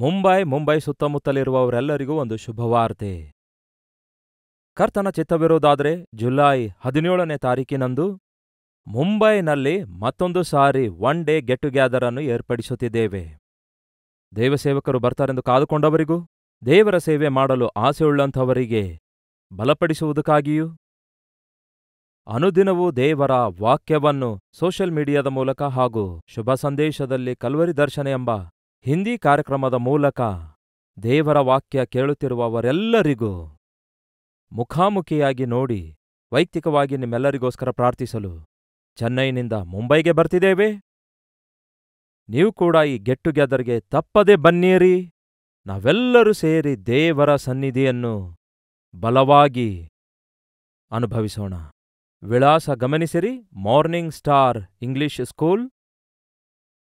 ಮುಂಬೈ ಸುತ್ತಮುತ್ತಲಿರುವವರೆಲ್ಲರಿಗೂ ಒಂದು ಶುಭವಾರ್ತೆ. ಕರ್ತನ ಚಿತ್ತವಿರುವುದಾದರೆ ಜುಲೈ 17ನೇ ತಾರೀಕಿನಂದು ಮುಂಬೈನಲ್ಲಿ ಮತ್ತೊಂದು ಸಾರಿ ಒನ್ ಡೇ ಗೆಟ್ ಟುಗ್ಯಾದರ್ ಅನ್ನು ಏರ್ಪಡಿಸುತ್ತಿದ್ದೇವೆ. ದೇವಸೇವಕರು ಬರ್ತಾರೆಂದು ಕಾದುಕೊಂಡವರಿಗೂ, ದೇವರ ಸೇವೆ ಮಾಡಲು ಆಸೆಯುಳ್ಳಂಥವರಿಗೆ ಬಲಪಡಿಸುವುದಕ್ಕಾಗಿಯೂ, ಅನುದಿನವೂ ದೇವರ ವಾಕ್ಯವನ್ನು ಸೋಷಿಯಲ್ ಮೀಡಿಯಾದ ಮೂಲಕ ಹಾಗೂ ಶುಭ ಸಂದೇಶದಲ್ಲಿ ಕಲ್ವರಿ ದರ್ಶನ ಎಂಬ ಹಿಂದಿ ಕಾರ್ಯಕ್ರಮದ ಮೂಲಕ ದೇವರ ವಾಕ್ಯ ಕೇಳುತ್ತಿರುವವರೆಲ್ಲರಿಗೂ ಮುಖಾಮುಖಿಯಾಗಿ ನೋಡಿ ವೈಯಕ್ತಿಕವಾಗಿ ನಿಮ್ಮೆಲ್ಲರಿಗೋಸ್ಕರ ಪ್ರಾರ್ಥಿಸಲು ಚೆನ್ನೈನಿಂದ ಮುಂಬೈಗೆ ಬರ್ತಿದ್ದೇವೆ. ನೀವು ಕೂಡ ಈ ಗೆಟ್ ಟುಗ್ಯಾದರ್ಗೆ ತಪ್ಪದೆ ಬನ್ನಿರಿ. ನಾವೆಲ್ಲರೂ ಸೇರಿ ದೇವರ ಸನ್ನಿಧಿಯನ್ನು ಬಲವಾಗಿ ಅನುಭವಿಸೋಣ. ವಿಳಾಸ ಗಮನಿಸಿರಿ. Morning star English school,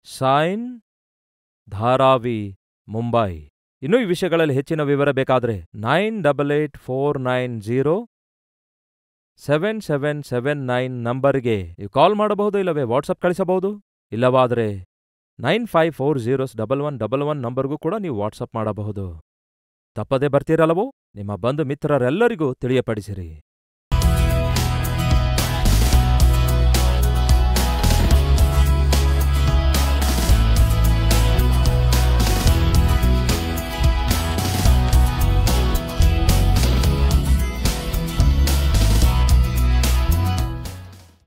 Sion, Dharavi, Mumbai. ಇನ್ನೂ ಈ ವಿಷಯಗಳಲ್ಲಿ ಹೆಚ್ಚಿನ ವಿವರ ಬೇಕಾದರೆ 9884907779 ನಂಬರ್ಗೆ ನೀವು ಕಾಲ್ ಮಾಡಬಹುದು, ಇಲ್ಲವೇ ವಾಟ್ಸಪ್ ಕಳಿಸಬಹುದು. ಇಲ್ಲವಾದರೆ 95401111 ನಂಬರ್ಗೂ ಕೂಡ ನೀವು ವಾಟ್ಸಪ್ ಮಾಡಬಹುದು. ತಪ್ಪದೇ ಬರ್ತೀರಲ್ಲವೋ? ನಿಮ್ಮ ಬಂಧು ಮಿತ್ರರೆಲ್ಲರಿಗೂ ತಿಳಿಯಪಡಿಸಿರಿ.